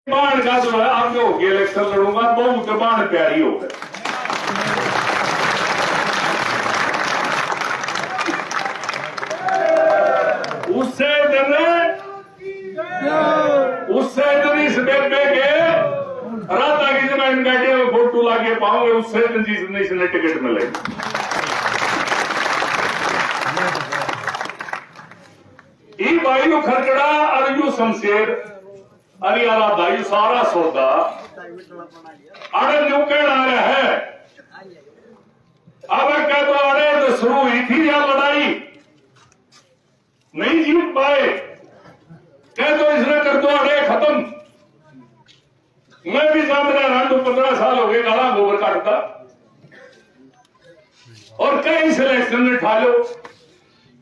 बाण का जो है आगे होगी इलेक्शन लड़ूंगा, बहुत बाण प्यारी हो गए। उससे दिन इस बेबे के राधा की जमीन गाड़ी में फोटो लाके पाऊंगे, उससे दिन जिसने टिकट मिलेगी। ई भाई को खरकड़ा और यू शमशेर अरे आराधा यू सारा सौदा अरे न्यू कह रहा है। अब कह तो अरे तो शुरू हुई थी यह लड़ाई, नहीं जीत पाए, कह तो इसने कर दो अरे खत्म। मैं भी सामने रहा तो 15 साल हो गए, गाला गोबर काटता और कई सिलेक्शन में ठा लो,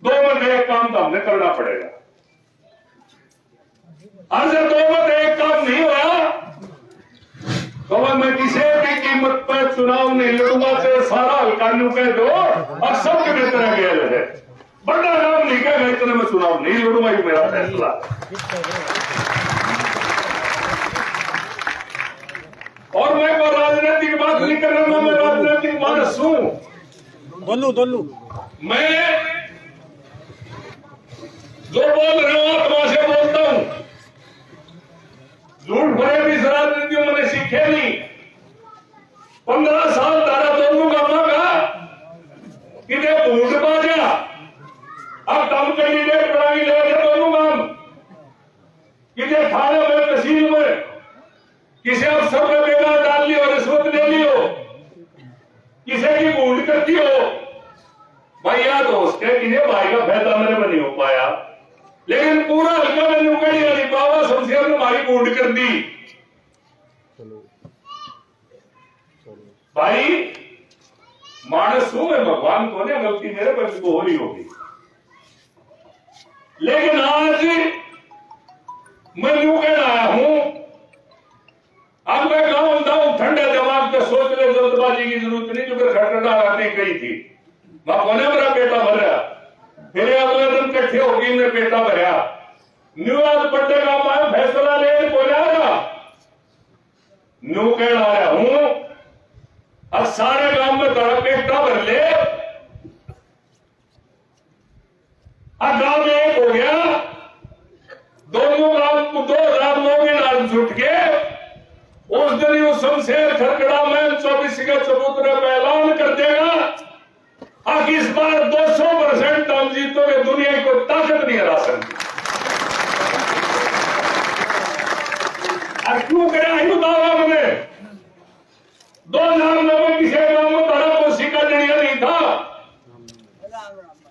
दो में एक काम तो हमने करना पड़ेगा। आज दो में एक काम नहीं हुआ तो मैं किसी भी कीमत पर चुनाव नहीं लड़ूंगा, तो सारा हल्का न्यू कह दो और सबके बेहतर गया है। बड़ा नाम नहीं कहेगा इतने में चुनाव नहीं लड़ूंगा, ये मेरा फैसला। और मैं कोई राजनीतिक बात नहीं कर रहा, मैं राजनीतिक मानस हूं। दोनों मैं जो बोल रहा हूं आत्मा से बोलता हूं, झूठ भरे भी राजनीतियों मैंने सीखे नहीं। 15 साल तारा दोनों गामा का किधे भूट बाजा, अब कम कैंडिडेट बनाई ले दोनों गांव किधे थाने में तहसील में किसी अफसर में बेगार डाल लियो, रिश्वत ले लियो, किसी की भूट करती हो भाई याद हो उसके किसी भाई का फायदा मेरे में नहीं हो पाया, लेकिन पूरा हल्का में नुकड़ी वाली बाबा शमशेर ने भाई भूट कर दी। भाई मानस हूं मैं, भगवान को ने गलती मेरे पर को हो रही होगी, लेकिन आज मैं यूं कह रहा हूं, अब मैं गाँव दाऊं ठंडे दिमाग पे सोच ले, जल्दबाजी की जरूरत नहीं। जो फिर खटखटा आती गई थी वहां ने मेरा बेटा भरा, फिर अगले दिन इकट्ठे होगी मेरे बेटा भरा न्यू आज बड़े गांव में फैसला ले बोला न्यू कह रहा हूं, अब सारे गांव में तेरा बेटा भर ले, अब गांव में एक हो गया, दोनों गांव 2009 के नाम छूट के उस दिन ही शमशेर खरकड़ा में 24 के चबूतरे पर ऐलान कर देगा अब इस बार 200% हम जीतोगे, दुनिया को ताकत नहीं हरा सकती। क्यों करा ही दावा मैंने 2009 में किसी गांव में तारा कुर्सी का जरिया नहीं था।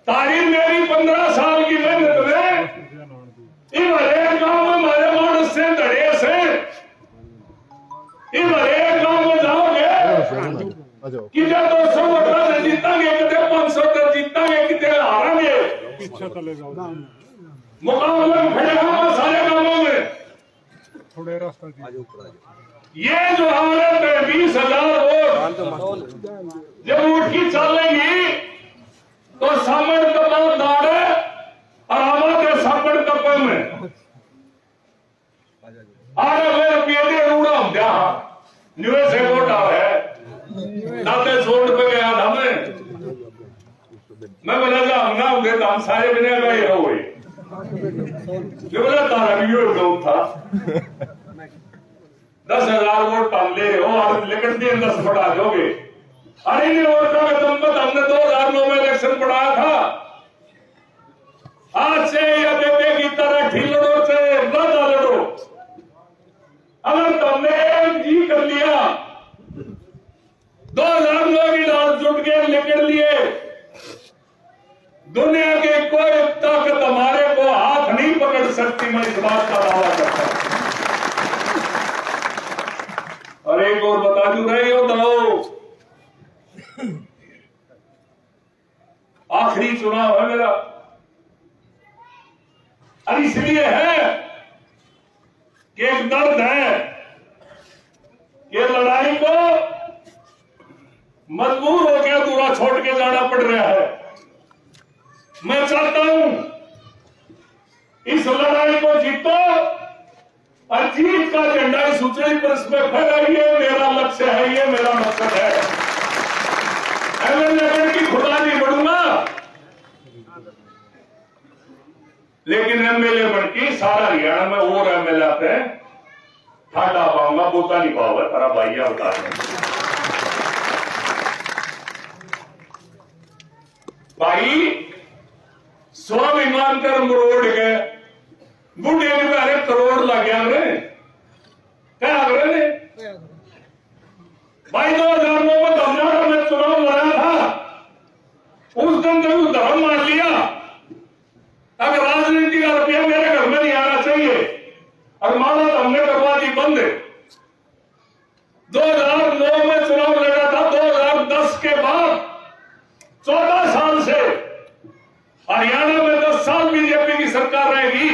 तारीफ मेरी 15 साल की मेहनत में हरेक गांव में हमारे मानस से धड़े से हरेक गांव में जाओगे कितने 200 वोट जीतांगे, कितने 500 तक जीतांगे, कितने हारेंगे, मुकाबले में खड़े सारे गांवों में थोड़े रास्ता ये जो हमारे 20,000 वोट जब उठ की चलेंगी तो सामने कपल दाड़े और हमारे सामने कपल में आरे मेरे पेड़े रूड़ा हम क्या न्यूए से वोट आ है दाते छोड़ पे गया था मैं बोला था हम ना होंगे तो हम सारे बिना गए रहोगे, जो बोला तारा भी हो था 10,000 वोट हम ले हो और लेकिन 10 बढ़ा दोगे। अरे नहीं वोट का गंबत हमने 2009 में इलेक्शन बढ़ाया था, आज से या बेबे की तरह ठिलड़ो से लड़ा लड़ो, अगर तुमने जी कर लिया 2009 की डाल जुट के निकल लिए, दुनिया की कोई ताकत हमारे को हाथ नहीं पकड़ सकती, मैं इस बात का दावा करता हूं। और एक और बता दू रहे हो तो आखिरी चुनाव है मेरा, और इसलिए है कि एक दर्द है कि लड़ाई को मजबूर होकर दूरा छोड़ के जाना पड़ रहा है। मैं चाहता हूं इस लड़ाई को जीतो और जीत का झंडा इस ऊंचाई पर इसमें फहरा, ये मेरा लक्ष्य है, ये मेरा मकसद है। एमएलए की खुदा नहीं बढ़ूंगा, लेकिन एमएलए बन के सारा हरियाणा में और एमएलए आते हैं, ठाडा पाऊंगा, बोता नहीं पाऊंगा, तारा भाइया बता रहे भाई। स्वाभिमान कर मरोड़ के बुढ़े अरे करोड़ लग गया क्या ने भाई। 2009 में धमनाड़ा में चुनाव लड़ा था, उस दिन जब धर्म मान लिया, अब राजनीति का रुपया मेरे घर में नहीं आना चाहिए, और माला तो हमने करवा दी बंद। 2009 में चुनाव लड़ा था, 2010 के बाद 14 साल से हरियाणा में 10 साल बीजेपी की सरकार रहेगी,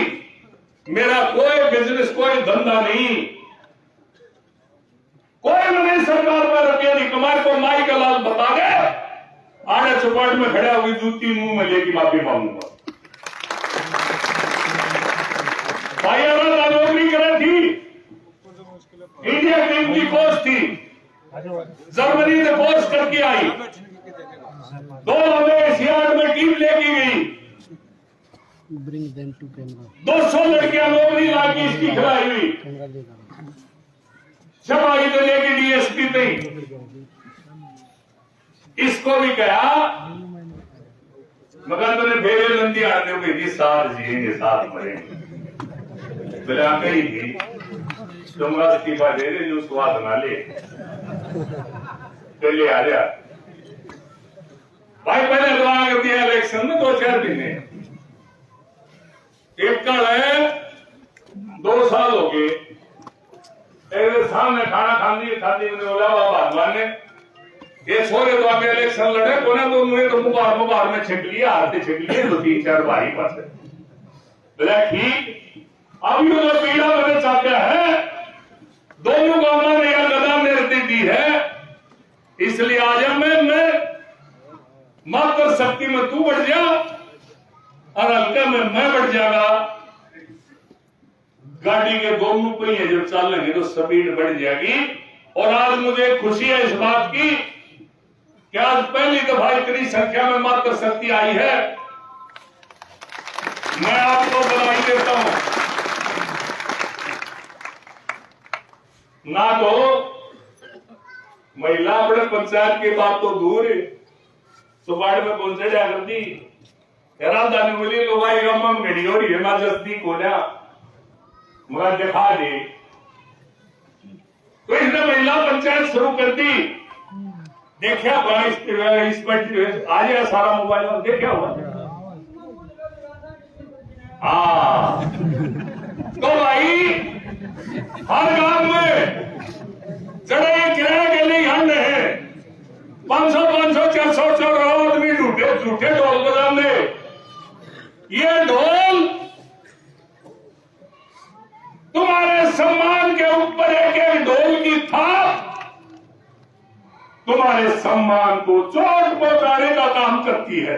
मेरा कोई बिजनेस, कोई धंधा नहीं, कोई मैंने सरकार में रुपया नहीं कमाए। को माई का लाल बता दे, आड़े चौपाट में खड़ा हुई जूती मुंह में लेके माफी मांगूंगा। भाई अगर नौकरी करे थी, इंडिया टीम की कोच थी, जर्मनी से कोच करके आई, 2 हमें एशियाड में टीम लेके गई, 200 लड़कियां नौकरी लाके इसकी खिलाई हुई, छपाई तो लेके डीएसपी पे। इसको भी कहा मगर मैंने फेरे लंदी आते हुए जी साथ जिएंगे साथ मरेंगे, बोले आंखें ही थी तुमरा इस्तीफा दे दे, जो स्वाद ना ले चलिए आ जा भाई। पहले दुआ कर दिया इलेक्शन में 2-4 महीने, एक कल है 2 साल हो गए, एक सामने खाना खाती मैंने बोला भगवान ने ये छोरे तो आगे इलेक्शन लड़े को ना, तो मुझे तो मुबार में छिप लिया, हाथे छिप लिए 2-3-4 भाई पास बोला ठीक। अब यू जो पीड़ा मैंने चाहता है, दोनों गांवों ने यह गदा मेरे दी है, इसलिए आज मैं मात्र शक्ति में तू बढ़ जा और हल्का में मैं बढ़ जाएगा। गाड़ी के दोनों पहिए जब चलेंगे तो स्पीड बढ़ जाएगी। और आज मुझे खुशी है इस बात की कि आज पहली दफा इतनी संख्या में मात्र शक्ति आई है। मैं आपको बधाई देता हूं। ना तो महिला अपने पंचायत की बात तो दूर है, सुबाड़ में पहुंचे जा करती राजधानी बोली लो भाई गम मेरी हो रही है, मैं जस्ती को लिया मगर दिखा दे। तो इसने महिला पंचायत शुरू कर दी। देखा इस पर आ जाएगा सारा मोबाइल में, देखा हुआ हाँ। तो भाई हर गांव में जड़े किराए के लिए हंड है, 500 400 आदमी झूठे ढोल बजाने। ये ढोल तुम्हारे सम्मान के ऊपर एक ढोल की थाप तुम्हारे सम्मान को चोट पहुंचाने का काम करती है।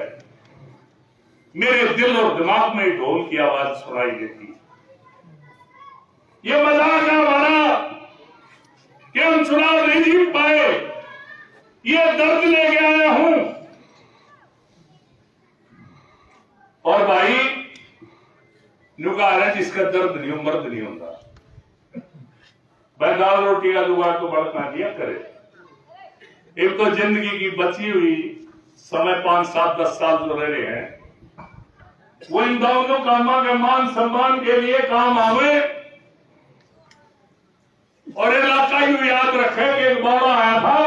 मेरे दिल और दिमाग में ढोल की आवाज सुनाई देती है। ये मजाक है हमारा कि हम चुनाव नहीं जीत पाए, ये दर्द लेके आया हूं। और भाई नुकार है जिसका दर्द नहीं हो मर्द नहीं होता। भाई दाल रोटी का जुगाड़ तो बढ़ना दिया करे। एक तो जिंदगी की बची हुई समय 5, 7, 10 साल जो रह रहे हैं, वो इन दोनों कामों के मान सम्मान के लिए काम आवे। और इलाका यूं याद रखे कि एक बौड़ा आया था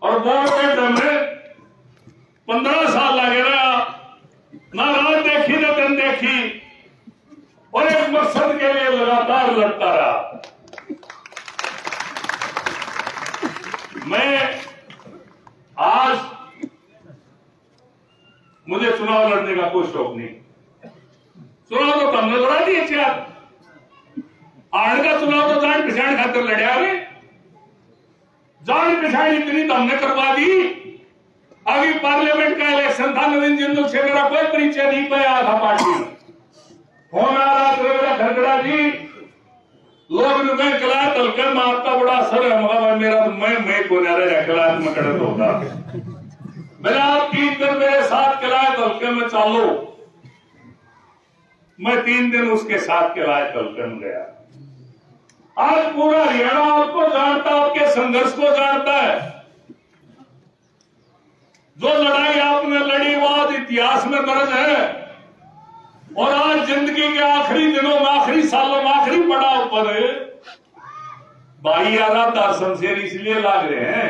और बौड़ के दम में 15 साल लगे रहा, ना रात देखी ना दिन देखी, और एक मकसद के लिए लगातार लड़ता रहा। मैं आज मुझे चुनाव लड़ने का कोई शौक नहीं। चुनाव तो हमने लड़ा दिए चार, आड़ का चुनाव तो जान पिछाड़ खातर लड़ा रे, जान पिछाड़ इतनी तो हमने करवा दी। अभी पार्लियामेंट का इलेक्शन था, नवीन जिंदल से मेरा कोई परिचय नहीं पाया था। पार्टी फोन आ रहा था खरगड़ा जी लोग मैं कलायत हल्के में आपका बड़ा असर है, मगर मेरा तो मैं को कलायत में कड़क होता। मैंने आप 3 दिन मेरे साथ कलायत हल्के में चालो, मैं 3 दिन उसके साथ कलायत हल्के में गया। आज पूरा हरियाणा आपको जानता, आपके संघर्ष को जानता है। जो लड़ाई आपने लड़ी वो आज इतिहास में दर्ज है, और आज जिंदगी के आखिरी दिनों में, आखिरी सालों में, आखिरी पड़ाव पर भाई यार शमशेर इसलिए लाग रहे हैं,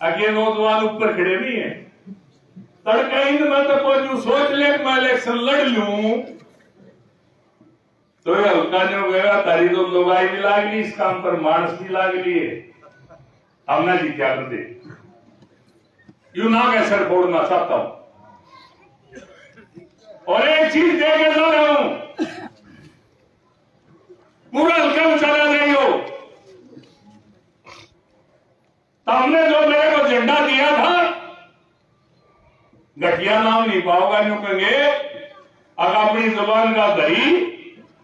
अगे नौजवान ऊपर खड़े नहीं है। तड़के इन में तो कोई सोच ले मैं इलेक्शन लड़ लूं तो ये हल्का जो गया तारी तो लोगाई भी लाग ली, इस काम पर मानस भी लाग लिए, हमने जी क्या कर दे यू ना कैसे छोड़ना चाहता हूं। और एक चीज देखे जा रहा हूं, पूरा हल्का में चला रही हो, तो हमने जो मेरे को झंडा दिया था, घटिया नाम नहीं पाओगा यूं कहेंगे, अगर अपनी जुबान का दही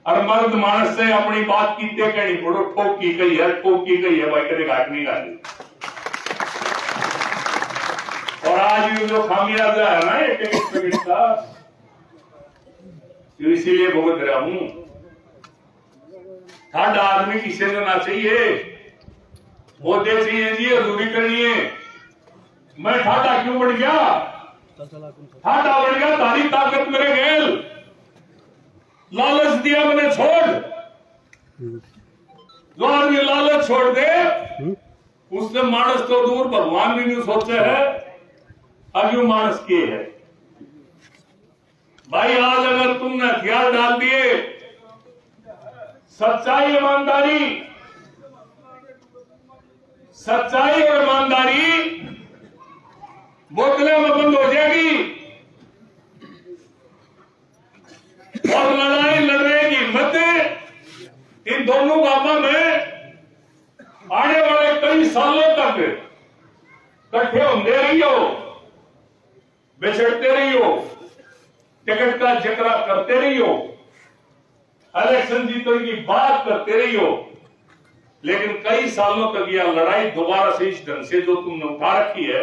और मर्द मानस से अपनी बात की कहनी पड़ो, ठोक की गई है, ठोक की गई है, भाई कभी घाट नहीं गाली। और आज ये जो खामियाजा है ना ये टिकट का, तो इसीलिए भुगत रहा हूं। ठाडा आदमी किसे देना चाहिए, वो दे चाहिए जी, हजूरी करनी है। मैं ठाडा क्यों बढ़ गया, ठाडा बढ़ गया तारी ताकत मेरे गेल, लालच दिया मैंने छोड़। जो आदमी लालच छोड़ दे उसने मानस तो दूर भगवान भी नहीं सोचे है, अब यू मानस के है। भाई आज अगर तुमने हथियार डाल दिए, सच्चाई ईमानदारी, सच्चाई और ईमानदारी बोतलें में बंद हो जाएगी, और लड़ाई लड़ने की हिम्मत इन दोनों गांवों में आने वाले कई सालों तक इकट्ठे होते रही हो, बिछड़ते रही हो, टिकट का जिक्र करते रही हो, इलेक्शन जीतने की बात करते रही हो, लेकिन कई सालों तक यह लड़ाई दोबारा से इस ढंग से जो तुमने उठा रखी है,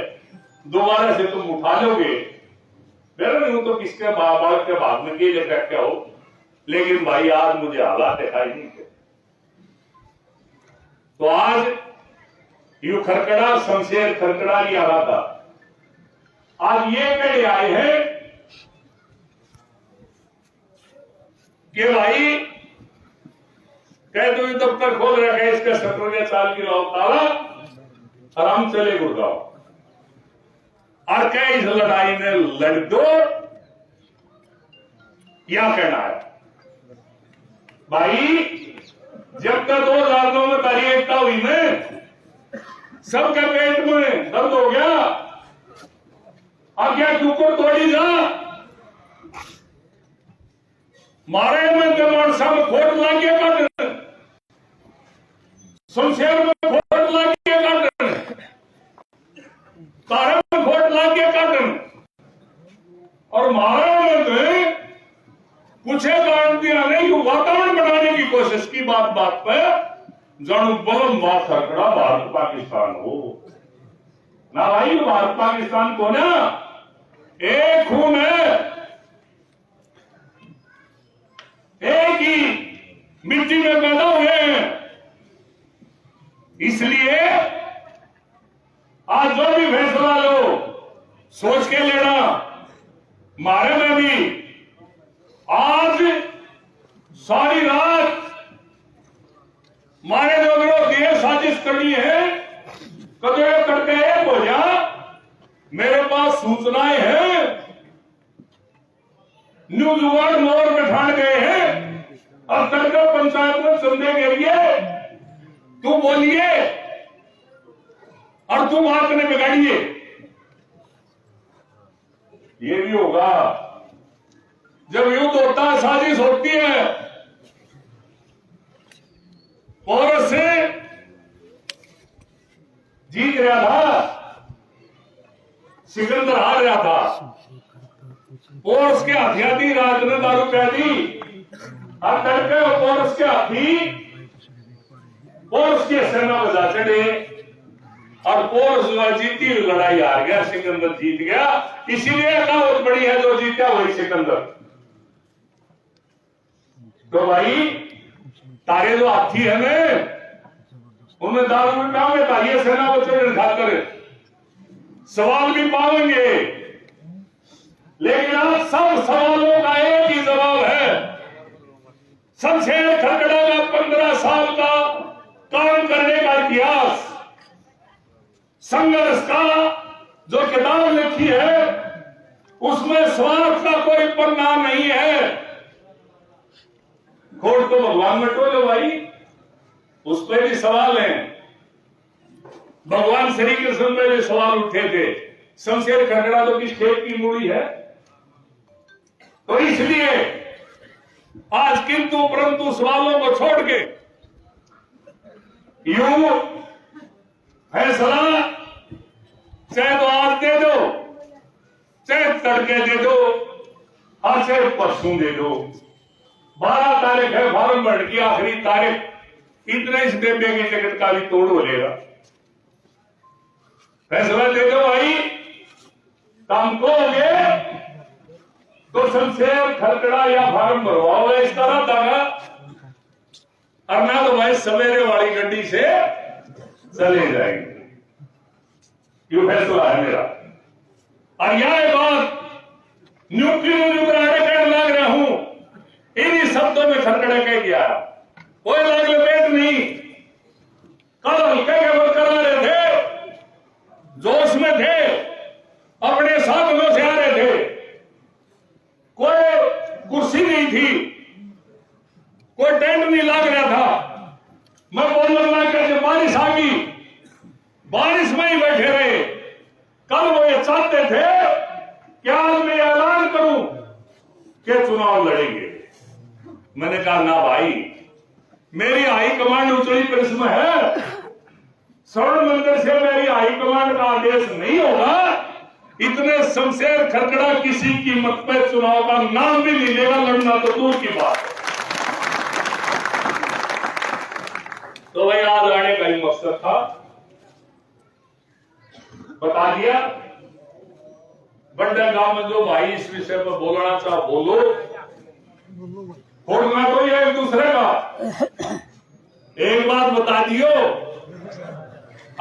दोबारा से तुम उठा लोगे। मेरा नहीं हूं तो किसके बालक के भाग में के लेकर क्या हो, लेकिन भाई आज मुझे हालात दिखाई नहीं थे। तो आज यू खरकड़ा शमशेर खरकड़ा लिया रहा था, आज ये कहे आए हैं कि भाई कह दो दफ्तर खोल रखा है, इसका 17 साल की लाओ ताला और हम चले गुड़गांव, और क्या इस लड़ाई में लड़ दो, क्या कहना है भाई। जब तक 2009 में तारीख एकता हुई में सबके पेट में दर्द हो गया, अब क्या टुकड़ तोड़ी जा, मारे में मानसा में खोट लाग गया काटन, शमशेर में खोट लाग गया काटन, तारे में खोट लाग गया काटन, और महाराज में पूछे कारण दिया नहीं, वातावरण बनाने की कोशिश की बात बात पे जानू बलम बात खरकड़ा भारत पाकिस्तान हो ना भाई, भारत पाकिस्तान को ना एक खून है, एक ही मिट्टी में पैदा हुए हैं। इसलिए आज जो भी फैसला लो सोच के लेना। मारे में भी आज सारी रात मारे जो लोग ये साजिश करनी है, कदे करके एक हो जा, मेरे पास सूचनाएं हैं, न्यूज वर्ड मोर में ठान गए हैं, और करके पंचायत में चंदे के लिए तू बोलिए और तुम आपने बिगाड़िए, ये भी होगा। जब युद्ध होता है, साजिश होती है, और से जीत रहा था, सिकंदर हार रहा था, और उसके हथियाती राज ने दारू पै दी, और करके और उसके हाथी पोरस की सेना में जा चढ़े और पोरस जो जीती हुई लड़ाई हार गया, सिकंदर जीत गया। इसीलिए कहावत बड़ी है, जो जीता वही सिकंदर। तो भाई तारे जो हाथी है ना, उनमें दारू में काम है, तारिये सेना बच्चे खाकर सवाल भी पाएंगे, लेकिन आज सब सवालों का एक ही जवाब है। शमशेर खरगड़ा का 15 साल का काम करने का इतिहास, संघर्ष का जो किताब लिखी है, उसमें स्वार्थ का कोई पन्ना नहीं है। खोट तो भगवान में टोलो भाई, उस पर भी सवाल है। भगवान श्री कृष्ण में भी सवाल उठे थे। शमशेर खरगड़ा तो किस खेत की मूड़ी है? तो इसलिए आज किंतु परंतु सवालों को छोड़ के यूं फैसला चाहे तो आज दे दो, चाहे तड़के दे दो, और चाहे परसों दे दो। 12 तारीख है फॉर्म भर की आखिरी तारीख। इतने इस डिब्बे की टिकट का भी तोड़ हो लेगा। फैसला दे दो भाई, काम को हो गए तो शमशेर खरगड़ा या फॉर्म भरवाओ इस तरह दागा, और ना तो भाई सवेरे वाली गड्डी से चले जाएंगे। ये फैसला है मेरा। और यह बात न्यूक्लियर लग रहा हूं, इन्हीं शब्दों में खरगड़ा कह गया, कोई लाग लपेट नहीं। कल हल्के के वर्कर आ रहे थे, जोश में थे, अपने साधनों से आ रहे थे, कोई कुर्सी नहीं थी, कोई टेंट नहीं लग रहा था। मैं बोलने लगा जब बारिश आ गई, बारिश में ही बैठे रहे। कल वो ये चाहते थे कि आज मैं ऐलान करूं कि चुनाव लड़ेंगे। मैंने कहा ना भाई, मेरी हाई कमांड उचड़ी प्रश्न है, स्वर्ण मंदिर से मेरी हाई कमांड का आदेश नहीं होगा। इतने शमशेर खरगड़ा किसी कीमत पर चुनाव का नाम भी नहीं लेगा, लड़ना तो दूर की बात है। तो भाई आज आने का ही मकसद था, बता दिया। बंडा गांव में जो भाई इस विषय पर बोलना चाह बोलो, फोड़ना तो ये एक दूसरे का। एक बात बता दियो,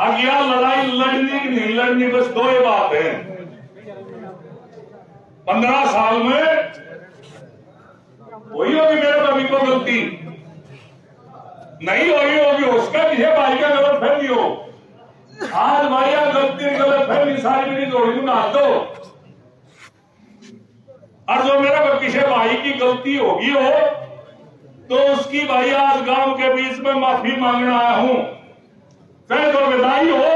अज्ञा लड़ाई लड़नी की नहीं लड़नी, बस दो ही बात है। 15 साल में वही होगी मेरे कभी को गलती नहीं हुई होगी, उसका किसी भाई का गलत फहमी हो। आज भाई गलती गलत फहमी सारी मेरी जोड़ी में हाथ दो, और जो मेरा किसी भाई की गलती होगी हो तो उसकी भाई आज गांव के बीच में माफी मांगने आया हूं। चाहे तो विदाई हो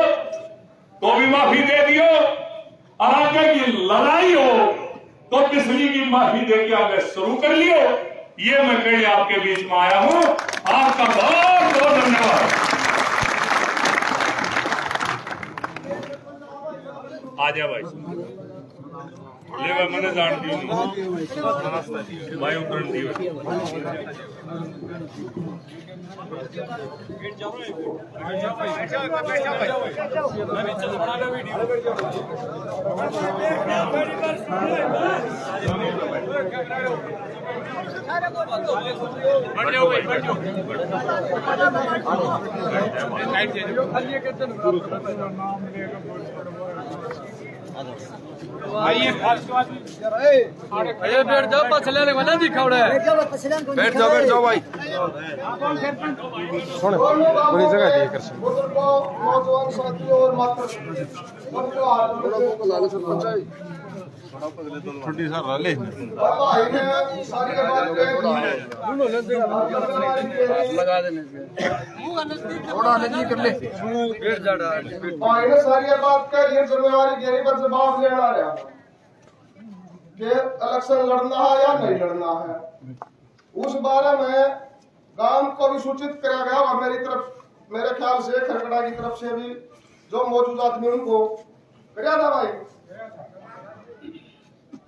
तो भी माफी दे दियो, और आगे की लड़ाई हो तो पिछली की माफी दे के आगे शुरू कर लियो। ये मैं कहने आपके बीच में आया हूं। आपका बहुत बहुत धन्यवाद। आ जा भाई, ले भाई, मैंने जान दी भाई उतरन दी बैठ जाओ, पछले वाला दिखावड़ा है। बैठ जाओ भाई। सुन पूरी जगह दिए कर नौजवान साथियों और माता छोटी सा रले लगा देने थोड़ा नजदीक कर ले। बैठ जा सारी बात कह रही जिम्मेवारी गहरी पर जवाब लेना रहा कि इलेक्शन लड़ना है या नहीं लड़ना है। उस बारे में गांव को भी सूचित किया गया, और मेरे ख्याल से खरगड़ा की तरफ से भी जो मौजूद आदमी उनको कराया था भाई,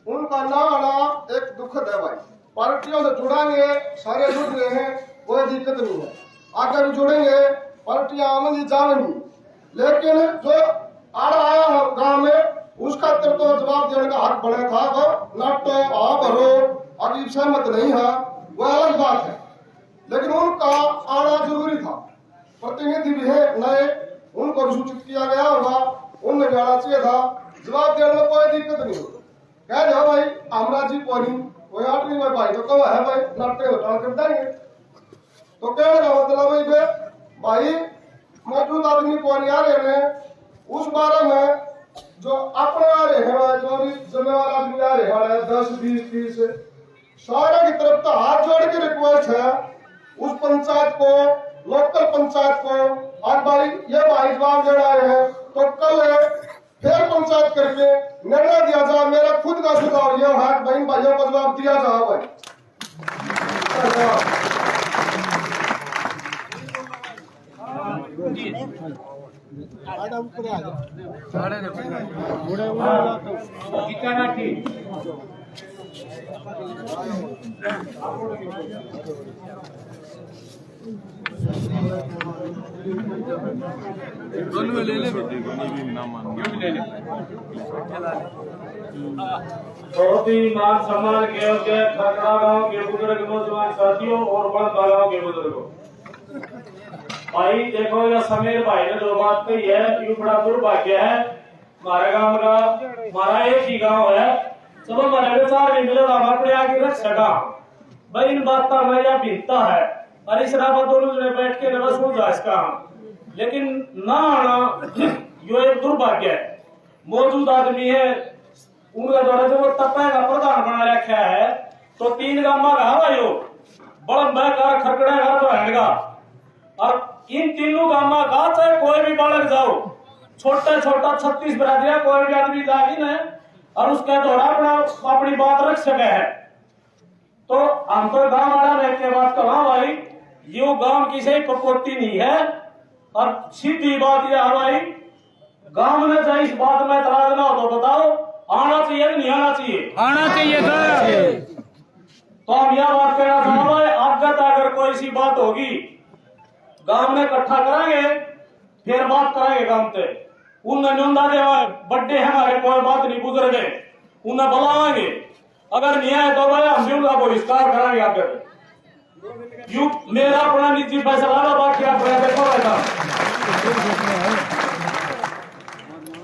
उनका ना आना एक दुखद है भाई। पार्टियों से जुड़ेंगे, सारे जुड़ रहे हैं, कोई दिक्कत नहीं है। आगे भी जुड़ेंगे पार्टियां आमन जावेंगी, लेकिन जो आड़ा आया है गांव में उसका तो जवाब देने का हक बने था। वो नट आ भरो अभी सहमत नहीं है, वो अलग बात है, लेकिन उनका आना जरूरी था। प्रतिनिधि भी है नए, उनको भी सूचित किया गया होगा, उनने भी आना चाहिए था। जवाब देने में कोई दिक्कत नहीं होगी, कह दो भाई हमारा जी कोई आठ नहीं भाई तो कब है भाई नटे होता कर देंगे। तो कहने का मतलब भाई मौजूद आदमी को नहीं आ रहे हैं, उस बारे में जो अपने आ रहे हैं, जो भी जिम्मेवार आदमी आ रहे हैं 10 20 30 सारे की तरफ तो हाथ जोड़ के रिक्वेस्ट है उस पंचायत को, लोकल पंचायत को, और भाई ये भाई जवाब दे रहे हैं तो कल फिर पंचायत करके निर्णय दिया जाए। मेरा खुद का सुझाव यह है कि बहन भाइयों को जवाब दिया जाए भाई। बहुत ही मान सम्मान के खरकड़ा गांव के बुजुर्ग नौजवान साथियों और बड़का गांव के बुजुर्गों, भाई देखो ये समीर भाई ने जो बात कही है ये बड़ा दुर्भाग्य है। हमारे गांव का हमारा एक ही गांव है, चलो हमारे विचार नहीं मिले तो हम अपने आगे रख सका भाई। इन बात का मैं भिन्नता है और इस रात दोनों जने बैठ के बस हो जाए इसका, लेकिन ना आना यो एक दुर्भाग्य है। मौजूद आदमी है उनका द्वारा जो तपय का प्रधान बना रखा है तो 3 गांव का भाइयों बड़ा महकार खरकड़ा का तो हैगा, और इन तीनों गांव का चाहे कोई भी बालक जाओ, छोटा छोटा 36 बरादरिया कोई भी आदमी जागी न और उसके द्वारा अपनी बात रख सके है। तो हम तो गांव वाला रह के बात कहा भाई यो गांव की सही पपोती नहीं है, और सीधी बात यह है भाई गांव में चाहे इस बात में एतराज ना हो तो बताओ आना चाहिए नहीं आना चाहिए? आना चाहिए सर। तो हम यह बात कहना चाहते हैं आगत अगर कोई सी बात होगी गांव में इकट्ठा कराएंगे फिर बात कराएंगे गांव से। उनने निंदा दे बड्डे है हमारे कोई बात नहीं बुजुर्ग है उन्हें बुलाएंगे, अगर नहीं आए तो भाई हम भी उनका बहिष्कार कराएंगे। आकर यू मेरा अपना निजी फैसला ना, बाकी अपना देखो रहता।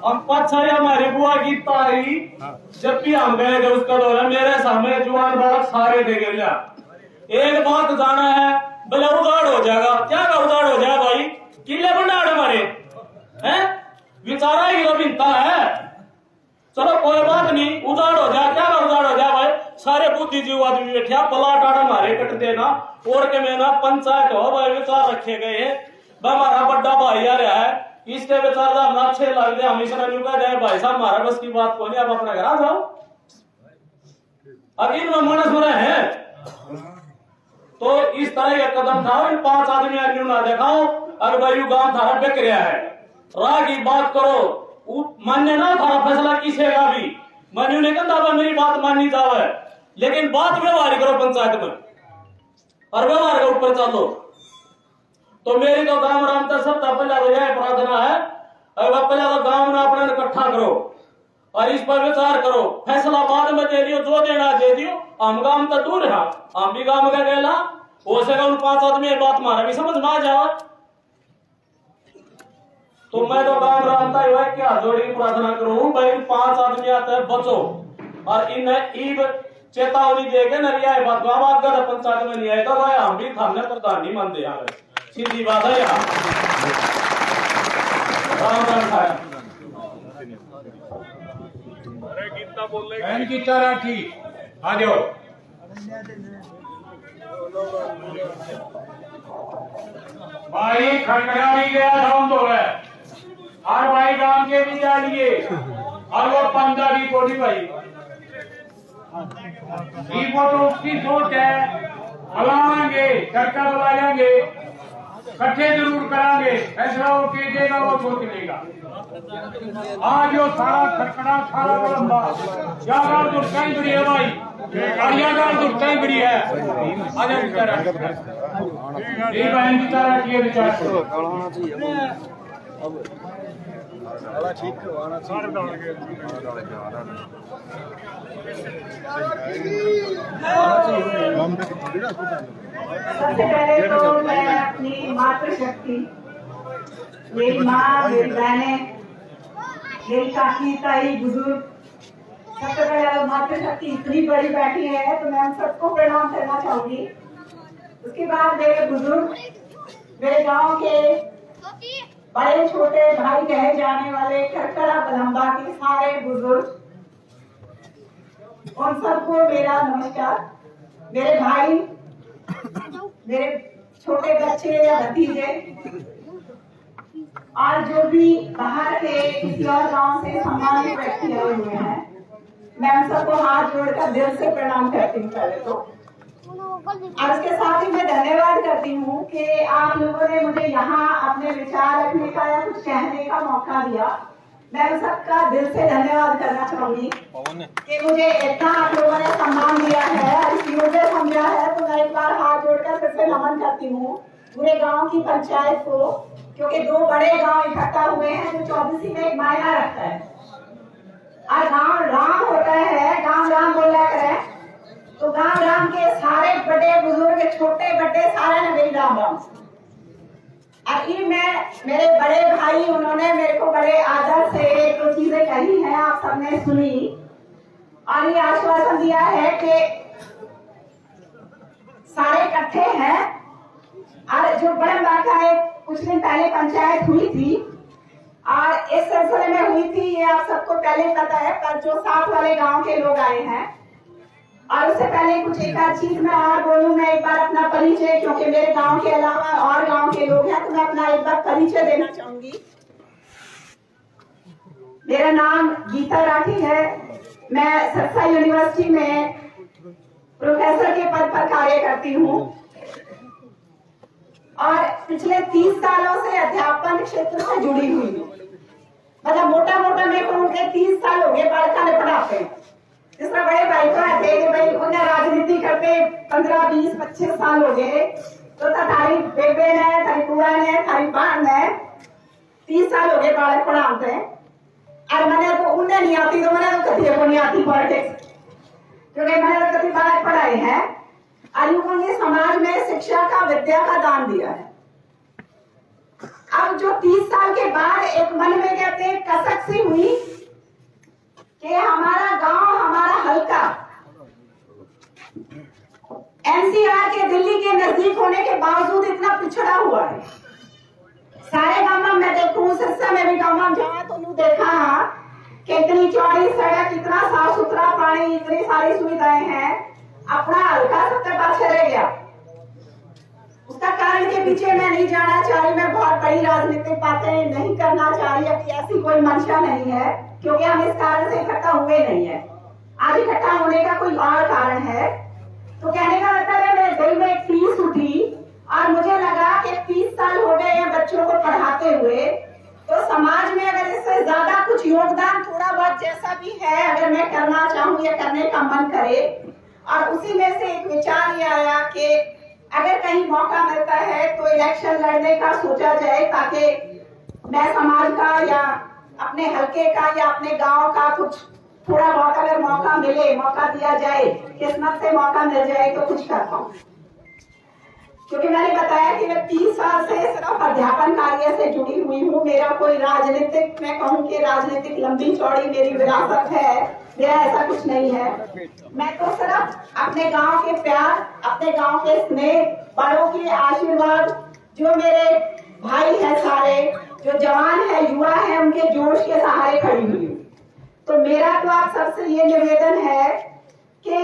हम पच्चा हमारी बुआ की तारी जब भी हम गए थे उसका दौरा मेरे सामने जवान बालक सारे थे गया। एक बात जाना है बोले उजाड़ हो जाएगा, क्या का उजाड़ हो जाए भाई? किले भंडार हमारे हैं, विचारा ही भिन्नता है। चलो कोई बात नहीं, उजाड़ हो जाए, क्या का उजाड़ हो जाए भाई? सारे बुद्धिजीवी आदमी बैठे पलाट आड़ा हमारे कट देना और के में ना पंचायत हो भाई विचार रखे गए हैं। हमारा बड़ा भाई आ रहा है इसके विचार हम अच्छे लगते हमेशा भाई साहब हमारा बस की बात को नहीं, आप अपना घर आ जाओ। अब इनमें मनस मरे हैं तो इस तरह का कदम था। इन 5 आदमी ना दिखाओ अगर भाई गांव थारा बिक रहा है राह की बात करो, मान्य ना थारा फैसला किसेगा भी मान्य नहीं कहता मेरी बात माननी जावे, लेकिन बात व्यवहार करो पंचायत में और व्यवहार के ऊपर चलो। तो मेरी तो गांव राम तक सब पहला तो यह प्रार्थना है अगर पहले तो गांव में अपने इकट्ठा करो और इस पर विचार करो, फैसला बाद में दे दियो, जो देना दे दियो। हम गांव तो दूर है, हम भी गांव का कहला हो सके उन 5 आदमी बात मारा भी समझ में आ जाओ। तो मैं तो गांव रामता हुआ क्या जोड़ी प्रार्थना करूं भाई 5 आदमी आते हैं बचो और इन्हें ईब चेतावनी देके न रिया बात अगर पंचायत में नहीं आएगा भाई हम भी थाने प्रधान नहीं मानते यहाँ सीधी बात है यार। बहन की तरह ठीक आ जाओ। भाई खड़खड़ा भी गया धाम तो है और भाई गांव के भी जा लिए और वो पंजाबी कोठी भाई ये फोटो उसकी सोच है हलाएंगे चर्चा बुलाएंगे इकट्ठे जरूर करांगे, फैसला वो कीजिएगा वो सोच लेगा। आज यो सारा खड़खड़ा सारा लंबा यागार तो कई बड़ी है भाई, यागार तो कई बड़ी है। आज एक बहन की तरह रखिए विचार को। सबसे पहले तो मैं अपनी मातृशक्ति, मेरी माँ, मेरी बहनें, मेरी काकी, ताई, बुजुर्ग, सबसे पहले मातृशक्ति इतनी बड़ी बैठी है तो मैं उन सबको प्रणाम करना चाहूंगी। उसके बाद मेरे बुजुर्ग, मेरे गांव के बड़े छोटे भाई कहे जाने वाले करकड़ा बलंबा के सारे बुजुर्ग, उन सबको मेरा नमस्कार। मेरे भाई, मेरे छोटे बच्चे या भतीजे और जो भी बाहर के किसी और गांव से सम्मानित व्यक्ति आए हुए हैं, मैं उन सबको हाथ जोड़कर दिल से प्रणाम करती हूँ पहले तो। और उसके साथ ही मैं धन्यवाद करती हूँ कि आप लोगों ने मुझे यहाँ अपने विचार रखने का या कुछ कहने का मौका दिया। मैं उन सबका दिल से धन्यवाद करना चाहूंगी कि मुझे इतना आप लोगों ने सम्मान दिया है, इस योग्य समझा है। तो मैं एक बार हाथ जोड़कर फिर से नमन करती हूँ पूरे गांव की पंचायत को, क्योंकि दो बड़े गांव इकट्ठा हुए हैं जो 24 में एक मायना रखता है। और गांव राम होता है, गांव राम बोला करें तो गांव राम के सारे बड़े बुजुर्ग, छोटे बड़े सारे ने मेरी राम राम। अभी मेरे बड़े भाई, उन्होंने मेरे को बड़े आदर से एक दो चीजें कही हैं, आप सबने सुनी और ये आश्वासन दिया है कि सारे इकट्ठे हैं। और जो बड़े का कुछ दिन पहले पंचायत हुई थी और इस सिलसिले में हुई थी, ये आप सबको पहले पता है, पर जो साथ वाले गांव के लोग आए हैं। और उससे पहले कुछ एक आध चीज मैं और बोलूं, मैं एक बार अपना परिचय, क्योंकि मेरे गांव के अलावा और गांव के लोग हैं, तो मैं अपना एक बार परिचय देना चाहूंगी। मेरा नाम गीता राठी है। मैं सरसा यूनिवर्सिटी में प्रोफेसर के पद पर कार्य करती हूँ और पिछले 30 सालों से अध्यापन क्षेत्र से जुड़ी हुई हूँ। मतलब मोटा मोटा मैं कहूँ कि 30 साल हो गए बालिका ने पढ़ाते हैं। जिसमें बड़े भाई को आते हैं भाई उन्हें राजनीति करते 15, 20, 25 साल हो गए, तो थारी बेबे ने, थारी बुआ ने, थारी बहन ने 30 साल हो गए बालक पढ़ाते हैं। और मैंने तो उन्हें नहीं आती, तो मैंने तो कभी को नहीं आती पॉलिटिक्स, क्योंकि मैंने तो कभी बालक पढ़ाए हैं। आयुकों ने समाज में शिक्षा का, विद्या का दान दिया है। अब जो 30 साल के बाद एक मन में कहते हैं कसक सी हुई कि हमारा गांव, हमारा हल्का एनसीआर के दिल्ली के नजदीक होने के बावजूद इतना पिछड़ा हुआ है। सारे गांव में मैं देखूं, सिरसा में भी गांव में जाए तो नू देखा कि इतनी चौड़ी सड़क, इतना साफ सुथरा पानी, इतनी सारी सुविधाएं हैं। अपना हल्का सबसे पाछे रह गया। उसका कारण के पीछे मैं नहीं जाना चाह रही, मैं बहुत बड़ी राजनीतिक बातें नहीं करना चाह रही, अब ऐसी कोई मंशा नहीं है, क्योंकि हम इस कारण से इकट्ठा हुए नहीं है। आज इकट्ठा होने का कोई और कारण है। तो कहने का मतलब है, मेरे दिल में एक टीस उठी और मुझे लगा कि 30 साल हो गए हैं बच्चों को पढ़ाते हुए, तो समाज में अगर इससे ज्यादा कुछ योगदान थोड़ा बहुत जैसा भी है, अगर मैं करना चाहूँ या करने का मन करे। और उसी में से एक विचार ये आया कि अगर कहीं मौका मिलता है तो इलेक्शन लड़ने का सोचा जाए, ताकि मैं समाज का या अपने हल्के का या अपने गांव का कुछ थोड़ा बहुत अगर मौका मिले, मौका दिया जाए, किस्मत से मौका मिल जाए तो कुछ कर पाऊं। क्योंकि मैंने बताया कि मैं 30 साल से सिर्फ अध्यापन कार्य से जुड़ी हुई हूँ। मेरा कोई राजनीतिक, मैं कहूँ कि राजनीतिक लंबी चौड़ी मेरी विरासत है, मेरा ऐसा कुछ नहीं है। मैं तो सिर्फ अपने गांव के प्यार, अपने गांव के स्नेह, बड़ों के आशीर्वाद, जो मेरे भाई हैं सारे, जो जवान है, युवा है, उनके जोश के सहारे खड़ी हुई हूँ। तो मेरा तो आप सबसे ये निवेदन है कि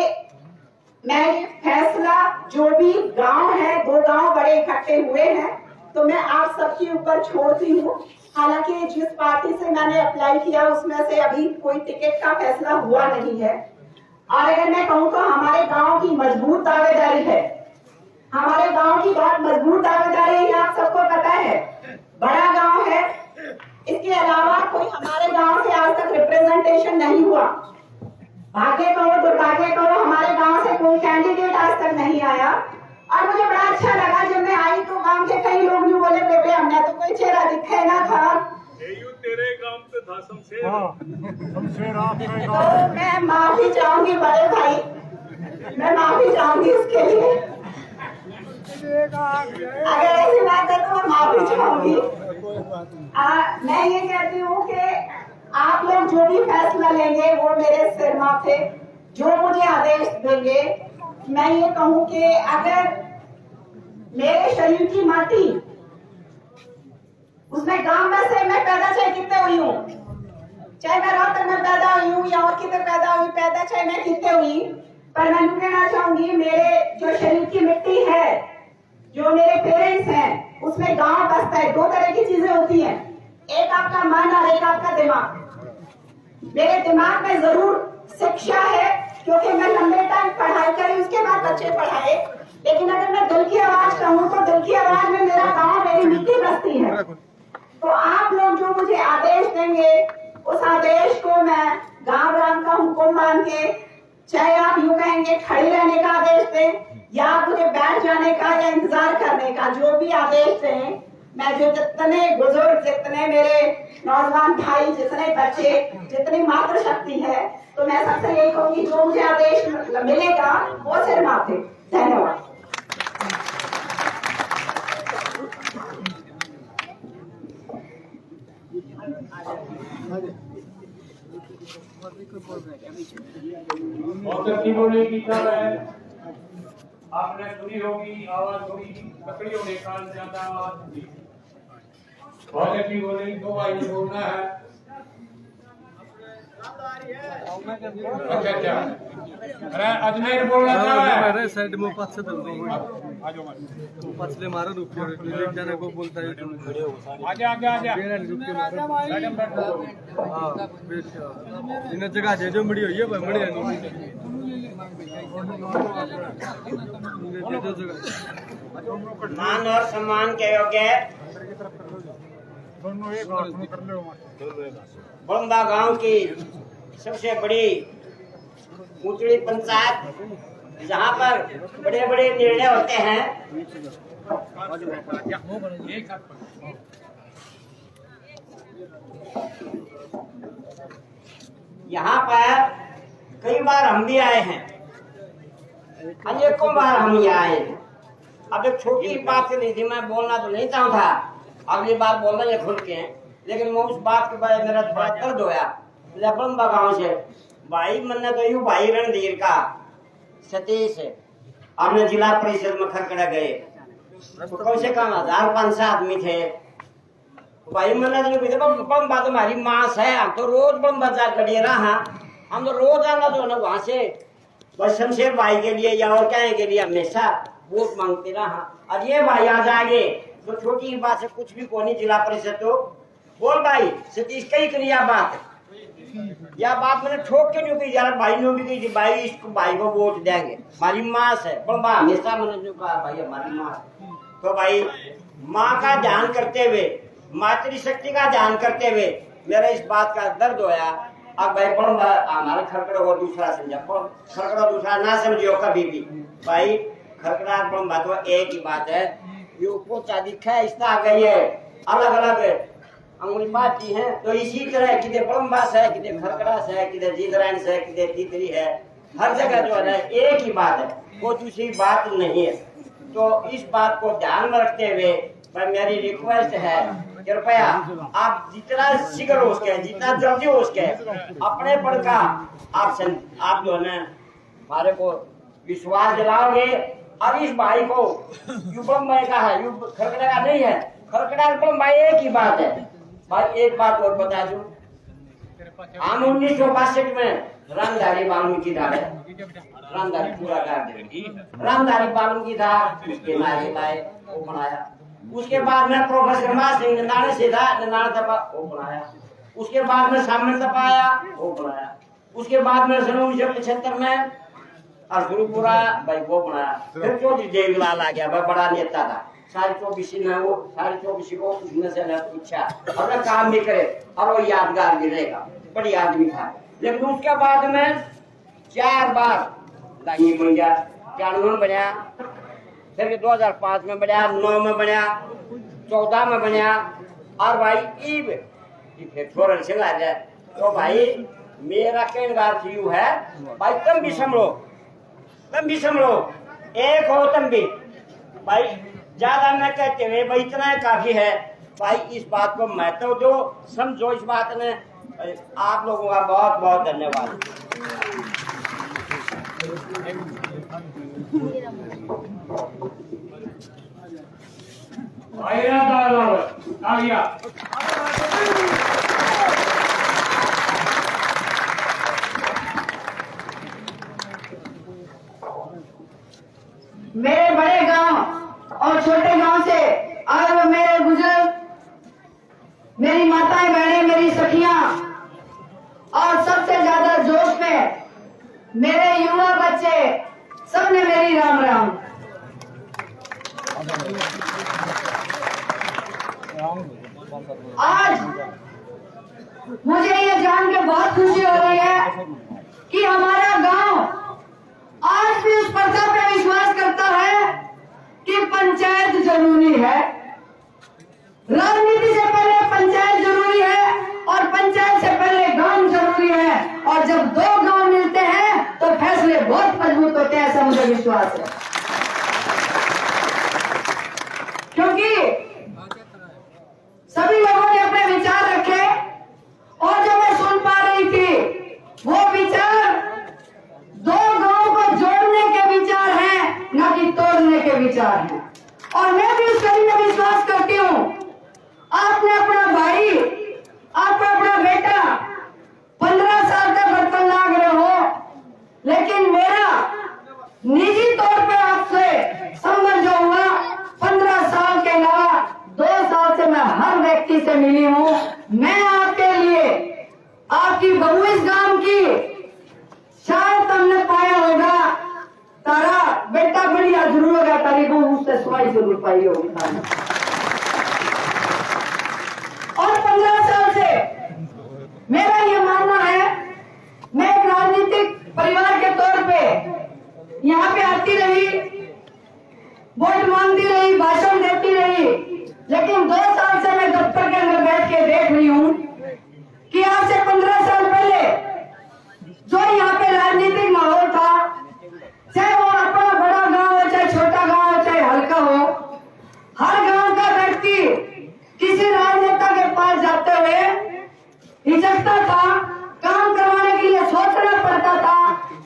मैं फैसला, जो भी गांव है, 2 गांव बड़े इकट्ठे हुए हैं, तो मैं आप सबके ऊपर छोड़ती हूँ। हालांकि जिस पार्टी से मैंने अप्लाई किया उसमें से अभी कोई टिकट का फैसला हुआ नहीं है। और अगर मैं कहूँ तो हमारे गांव की मजबूत दावेदारी है, हमारे गांव की बहुत मजबूत दावेदारी है, आप सबको पता है। बड़ा गांव है, इसके अलावा कोई हमारे गांव से आज तक रिप्रेजेंटेशन नहीं हुआ। भाग्य करो दुर्भाग्य करो, हमारे गांव से कोई कैंडिडेट आज तक नहीं आया। और मुझे बड़ा अच्छा लगा जब मैं तो मैं माफी चाहूंगी बड़े भाई, मैं माफी चाहूंगी इसके लिए। अगर ऐसी बात है तो मैं माफी चाहूंगी। मैं ये कहती हूँ कि आप लोग जो भी फैसला लेंगे वो मेरे सिर माथे, जो मुझे आदेश देंगे। मैं ये कहूँ कि अगर मेरे शरीर की माटी, उसमें गांव में से मैं पैदा चाहे कितने हुई हूँ, चाहे मैं रोहतक में पैदा हुई हूँ या और कितने पैदा चाहे मैं कितने हुई, पर मैं यूं कहना चाहूंगी मेरे जो शरीर की मिट्टी है, जो मेरे पेरेंट्स हैं, उसमें गांव बसता है। दो तरह की चीजें होती हैं, एक आपका मन और एक आपका दिमाग। मेरे दिमाग में जरूर शिक्षा है क्योंकि मैं लंबे टाइम पढ़ाई करी, उसके बाद बच्चे पढ़ाए। लेकिन अगर मैं दिल की आवाज कहूँ तो दिल की आवाज में मेरा गांव, मेरी मिट्टी बसती है। तो आप लोग जो मुझे आदेश देंगे उस आदेश को मैं गांव राम का हुक्म मान के, चाहे आप यूं कहेंगे खड़ी रहने का आदेश दें या आप मुझे बैठ जाने का या इंतजार करने का, जो भी आदेश दें, मैं जो जितने बुजुर्ग, जितने मेरे नौजवान भाई, जितने बच्चे, जितनी मातृ शक्ति है, तो मैं सबसे यही कहूंगी जो मुझे आदेश मिलेगा वो सिर माथे। धन्यवाद। बहुत अच्छी बोली की सब है, आपने सुनी होगी, आवाज होगी, लकड़ियों ने कान ज्यादा आवाज सुनी। बहुत अच्छी बोली। दो आई बोलना है। अच्छा अच्छा, अरे अजमेर बोलना है। मेरे साइड में पाँच से दस तो पछले मारो रुक के जाने को बोलता है। आजा आजा आजा, रुक के मारो। मैडम बैठो। हाँ इन जगह जे जो मड़ी हुई है भाई मड़ी है मान और सम्मान के योग्य बंदा गांव की सबसे बड़ी ऊंचड़ी पंचायत, जहां पर बड़े बड़े निर्णय होते हैं। यहाँ पर कई बार हम भी आए हैं, अनेकों बार हम यहाँ आए हैं। अब एक छोटी बात से नहीं थी, मैं बोलना तो नहीं चाहता था, अगली बार बोलना ये खुल के, लेकिन मैं उस बात के बारे में मेरा थोड़ा दर्द होया। लबंबा गांव से भाई मैंने तो यू भाई रणधीर का सतीश हमने जिला परिषद में खरकड़ा गए, तो कम से कम 1000-500 आदमी थे। भाई मैंने तो बम्बा तुम्हारी मांस है, हम तो रोज बम्बा जा गड़िए रहा, हम तो रोज आना जो है वहां से बस शमशेर भाई के लिए या और क्या के लिए हमेशा वोट मांगते रहा। अब ये भाई आज आगे तो छोटी बात से कुछ भी कोनी जिला परिषद तो बोल भाई सतीश कई करिया बात, या बात मैंने ठोक के नहीं की यार, भाई ने भी कही भाई इसको भाई को वोट देंगे, हमारी माँ है बम्बा, हमेशा मैंने जो कहा भाई हमारी माँ। तो भाई माँ का ध्यान करते हुए, मातृशक्ति का ध्यान करते हुए मेरा इस बात का दर्द होया। अब भाई बम्बा हमारा खरकड़ा वो दूसरा समझा, खरकड़ा दूसरा ना समझियो कभी भी। भाई खरकड़ा बम्बा तो एक ही बात है, ये पोचा दिखा है इस आ गई है, अलग अलग अंगुली बाती है, तो इसी तरह किधर बम्बास है, किधर खरकड़ास है, किधर जीतरायन है, किधर तीतरी है, हर जगह जो है एक ही बात है, कोई दूसरी बात नहीं है। तो इस बात को ध्यान में रखते हुए भाई मेरी रिक्वेस्ट है, कृपया आप जितना शीघ्र हो सके, जितना जल्दी हो सके अपने पद का आप जो है हमारे को विश्वास दिलाओगे। अब इस भाई को युबम भाई का है, खरकड़ा का नहीं है, खरकड़ा भाई एक ही बात है। भाई एक बात और बता दूं, हम 1962 में रामधारी वाल्मीकि था, रामधारी पूरा रामधारी वाल्मीकि था, उसके नारे लाए वो बनाया। उसके बाद में प्रोफेसर मां सिंह नंदाने से था, नंदाने तपा वो बनाया। उसके बाद में सामने तपाया वो बनाया। उसके बाद में 1975 में अर्जुनपुरा भाई वो बनाया। फिर चौधरी देवीलाल आ गया, भाई बड़ा नेता था, 24 में वो 24 को उसमें से इच्छा अपना काम भी करे और वो यादगार भी रहेगा, बड़ी आदमी था। लेकिन उसके बाद में 4 बार लाइन बन गया, 91 में बना, फिर 2005 में बना, 9 में बना, 14 में बना, और भाई ईब कि फिर छोड़न से ला जाए। तो भाई मेरा कहने का अर्थ यूं है भाई तुम भी संभलो, एक हो तुम भी भाई, ज्यादा न कहते हुए भाई इतना ही काफी है भाई। इस बात को महत्व दो, समझो इस बात में। आप लोगों का बहुत बहुत धन्यवाद। आ गया मेरे बड़े गांव और छोटे गांव से और मेरे बुजुर्ग, मेरी माताएं बहनें, मेरी सखियां और सबसे ज्यादा जोश में मेरे युवा बच्चे, सबने मेरी राम राम। आज मुझे ये जान के बहुत खुशी हो रही है कि हमारा गांव आज भी उस प्रथा पे विश्वास करता है कि पंचायत जरूरी है। राजनीति से पहले पंचायत जरूरी है और पंचायत से पहले गांव जरूरी है। और जब दो गांव मिलते हैं तो फैसले बहुत मजबूत होते हैं, ऐसा मुझे विश्वास है। क्योंकि सभी लोगों ने अपने विचार रखे और जो मैं सुन पा रही थी वो विचार दो गांव को जोड़ने के विचार हैं, न कि तोड़ने के विचार हैं। और मैं भी उस कड़ी में विश्वास करती हूँ। आपने अपना भाई, आपका अपना बेटा 15 साल तक बर्तन लाग रहे हो, लेकिन मेरा निजी तौर पे आपसे संबंध जो हुआ 15 साल के अलावा 2 साल से मैं हर व्यक्ति से मिली हूँ। मैं आपके लिए, आपकी बहू इस गांव की, शायद तुमने पाया होगा तारा बेटा बढ़िया जरूर होगा, तारी बहू उससे सवाई जरूर पाई होगी। और 15 साल से मेरा ये मानना है, मैं एक राजनीतिक परिवार के तौर पे यहाँ पे आती रही, वोट मांगती रही, भाषण देती रही, लेकिन 2 साल से मैं दफ्तर के अंदर बैठ के देख रही हूँ कि आज से 15 साल पहले जो यहाँ पे राजनीतिक माहौल था, चाहे वो अपना बड़ा गांव हो, चाहे छोटा गांव हो, चाहे हल्का हो, हर गांव का व्यक्ति किसी राजनेता के पास जाते हुए हिचकता था, काम करवाने के लिए सोचना पड़ता था,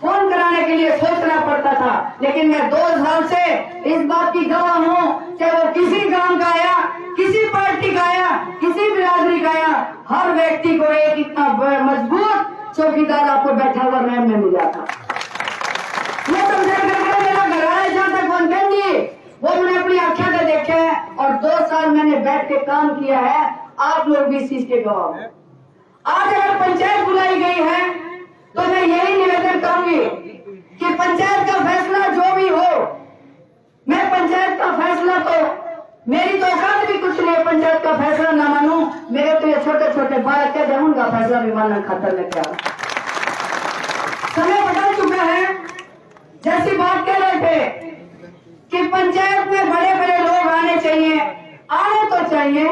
फोन कराने के लिए सोचना पड़ता था। लेकिन मैं 2 साल से इस बात की गवाह हूँ, चाहे वो किसी गांव का आया, किसी पार्टी का आया, किसी बिरादरी का आया, हर व्यक्ति को एक इतना मजबूत चौकीदार आपको बैठा हुआ मैम में मिला था। मैं समझा करके मेरा घर आया जहाँ तक बनकर जी, वो मैंने अपनी आंखें से देखे हैं और 2 साल मैंने बैठ के काम किया है। आप लोग भी इस चीज के गवाह हैं। आज अगर पंचायत बुलाई गई है तो मैं यही निवेदन करूंगी कि पंचायत का फैसला जो भी हो, मैं पंचायत का फैसला तो मेरी तो औकात भी कुछ नहीं है, पंचायत का फैसला ना मानूं। मेरे तो ये छोटे छोटे बालक कहते हैं उनका फैसला भी मानना खतर लग गया। समय बदल चुका है। जैसी बात कह रहे थे कि पंचायत में बड़े बड़े लोग आने चाहिए, आने तो चाहिए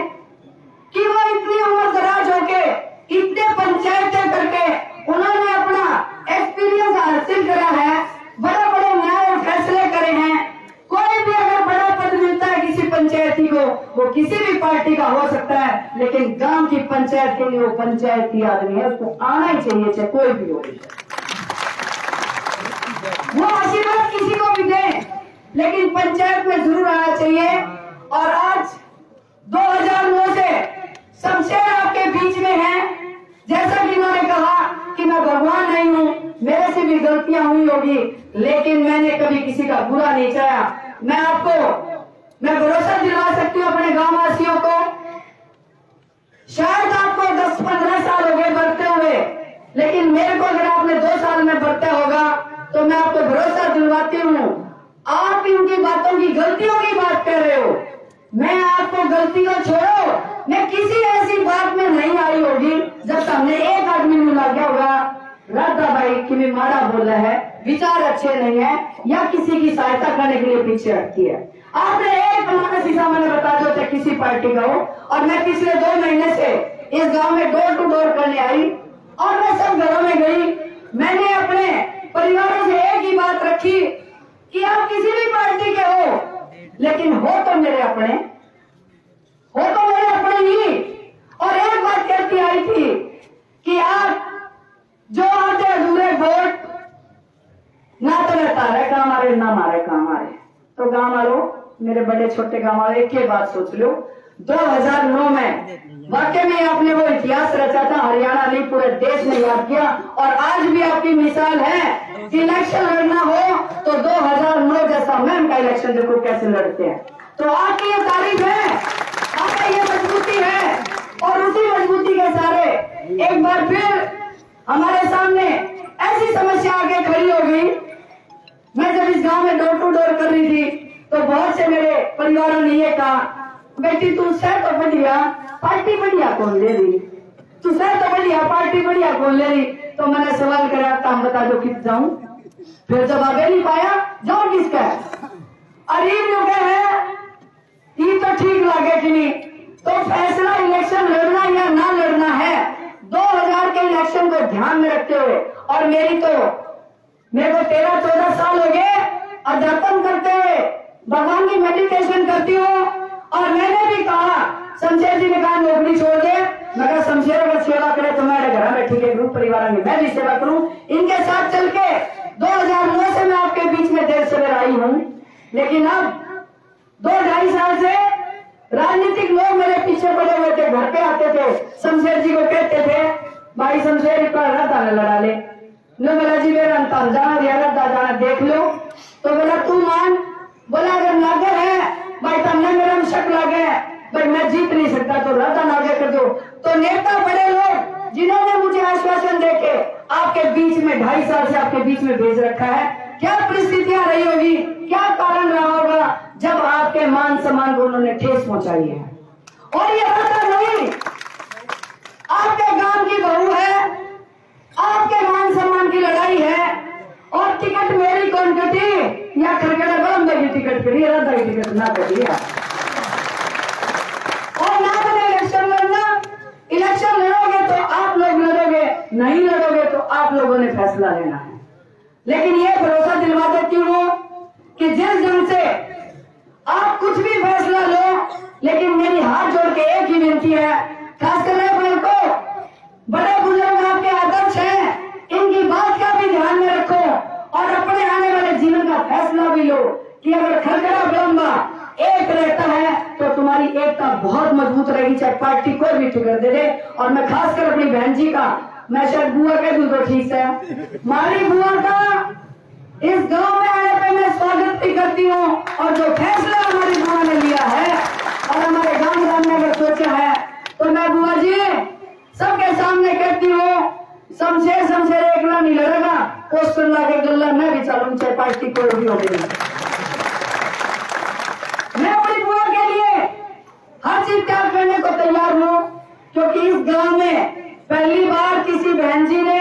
कि वो इतनी उम्र दराज होके इतने पंचायतें करके उन्होंने अपना एक्सपीरियंस हासिल करा है, बड़े बड़े न्याय फैसले करे हैं। कोई भी अगर बड़ा पद मिलता है किसी पंचायती को, वो किसी भी पार्टी का हो सकता है, लेकिन गांव की पंचायत के लिए वो पंचायती आदमी है, उसको आना ही चाहिए, चाहे कोई भी हो। वो आशीर्वाद किसी को भी दे, लेकिन पंचायत में जरूर आना चाहिए। और आज 2009 से शमशेर आपके बीच में है। जैसा कि इन्होंने कहा कि मैं भगवान नहीं हूँ, मेरे से भी गलतियां हुई होगी, लेकिन मैंने कभी किसी का बुरा नहीं चाहा। मैं भरोसा दिला सकती हूँ अपने गांव वासियों को। शायद आपको 10-15 साल हो गए बढ़ते हुए, लेकिन मेरे को अगर आपने 2 साल में बढ़ते होगा तो मैं आपको भरोसा दिलवाती हूँ, आप इनकी बातों की गलतियों की बात कर रहे हो। मैं आपको गलती को छोड़ो, मैं किसी ऐसी बात में नहीं आई होगी जब हमने एक आदमी ने लग गया होगा राधा भाई कि मैं मारा बोल रहा है, विचार अच्छे नहीं है, या किसी की सहायता करने के लिए पीछे हटती है। आपने एक फलाना शीशा मैंने बता दो चाहे किसी पार्टी का हो, और मैं पिछले 2 महीने से इस गांव में डोर टू डोर करने आई और मैं सब घरों में गई। मैंने अपने परिवारों से एक ही बात रखी कि आप किसी भी पार्टी के हो, लेकिन हो तो मेरे अपने ही। और एक बात कहती आई थी कि आप जो आते अधूरे वोट ना तो तारे काम आ रहे ना मारे काम आ रहे। तो गांव वालों, मेरे बड़े छोटे गांव वालों, एक ही बात सोच लो, 2009 में वाकई में आपने वो इतिहास रचा था, हरियाणा नहीं पूरे देश ने याद किया। और आज भी आपकी मिसाल है कि इलेक्शन लड़ना हो तो 2009 जैसा मैम का इलेक्शन देखो कैसे लड़ते हैं। तो आपकी ये तारीफ है, आपका ये मजबूती है। और उसी मजबूती के सारे एक बार फिर हमारे सामने ऐसी समस्या आके खड़ी हो गई। मैं जब इस गांव में डोर टू डोर कर रही थी तो बहुत से मेरे परिवारों ने ये कहा, बेटी तू सह तो बढ़िया, पार्टी बढ़िया कौन ले रही, तू सह तो बढ़िया, पार्टी बढ़िया कौन ले रही। तो मैंने सवाल करा, काम बता दो किस जाऊं। फिर जब आगे नहीं पाया, जाऊं किसका। अरीब लोग है ये तो ठीक लगे कि नहीं। तो फैसला इलेक्शन लड़ना या ना लड़ना है 2000 के इलेक्शन को ध्यान में रखते हुए। और मेरे को 13-14 साल हो गए अध्यापन करते हुए, भगवान की मेडिटेशन करती हूँ। और मैंने भी कहा, शमशेर जी ने कहा नौकरी छोड़ दे। मैं कहा शमशेर अगर सेवा करे तो मैं घर में ठीक है, ग्रुप परिवार में मैं भी सेवा करूं। इनके साथ चल के 2009 से मैं आपके बीच में देर सवेर आई हूं। लेकिन अब 2-2.5 साल से राजनीतिक लोग मेरे पीछे पड़े हुए थे, घर पे आते थे, शमशेर जी को कहते थे भाई शमशेर का लड़ा ले, नो बोला जी मेरा अंतर जाना जाना देख लो। तो बोला तू मान, बोला अगर नागर है भाई तमने मेरा शक लगे भाई मैं जीत नहीं सकता तो राधा नागे कर दो। तो नेता बड़े लोग जिन्होंने मुझे आश्वासन देके आपके बीच में 2.5 साल से आपके बीच में भेज रखा है, क्या परिस्थितियां रही होगी, क्या कारण रहा होगा जब आपके मान सम्मान को उन्होंने ठेस पहुंचाई है। और ये पता नहीं आपके गांव की बहू है, आपके मान सम्मान की लड़ाई है। और टिकट मेरी कौन कटी या खरगड़ा बलम की टिकट कटी, राधा की टिकट ना कटी है। और ना तो इलेक्शन लड़ोगे तो आप लोग लड़ोगे, नहीं लड़ोगे तो आप लोगों ने फैसला लेना है। लेकिन ये भरोसा दिलवा देती हूँ कि जिस ढंग से आप कुछ भी फैसला लो, लेकिन मेरी हाथ जोड़ के एक ही विनती है, खासकर को बड़े बुजुर्ग आपके आदर्श हैं, इनकी बात का भी ध्यान में रखो और अपने आने वाले जीवन का फैसला भी लो कि अगर खरगड़ा ब्रह्मा एक रहता है तो तुम्हारी एकता बहुत मजबूत रहेगी, चाहे पार्टी कोई भी टिकट दे दे। और मैं खासकर अपनी बहन जी का, मैं शायद बुआ कह दूं तो ठीक है, हमारी बुआ का इस गांव में आने पे मैं स्वागत भी करती हूँ। और जो फैसला हमारी बुआ ने लिया है और हमारे गांव ने अगर सोचा है, तो मैं बुआ जी सबके सामने कहती हूँ, शमशेर एकला नहीं लड़ेगा, पोस्टर लाके गल्ला मैं भी चलूं, चाहे पार्टी कोई भी हो गई। मैं अपनी बुआ के लिए हर चीज त्याग करने को तैयार हूँ, क्योंकि इस गांव में पहली बार किसी बहन जी ने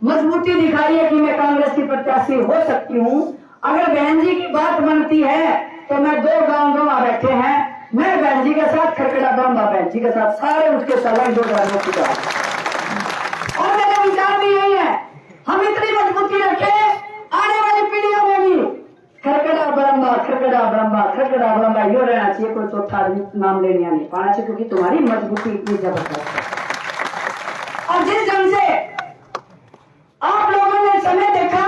मजबूती दिखाई है कि मैं कांग्रेस की प्रत्याशी हो सकती हूँ। अगर बहन जी की बात बनती है तो मैं 2 गांव बैठे हैं, मैं बहन जी के साथ, खरकड़ा ब्रह्मा बहन जी के साथ, सारे उसके सलाह 2 गांवों की बात। और मेरा विचार भी यही है, हम इतनी मजबूती रखें आने वाली पीढ़ियों में भी खरकड़ा ब्रह्मा यो रहना चाहिए, कोई चौथा आदमी नाम लेने नहीं पाना चाहिए, क्योंकि तुम्हारी मजबूती इतनी जबरदस्त है। और जिस ढंग से आप लोगों ने समय देखा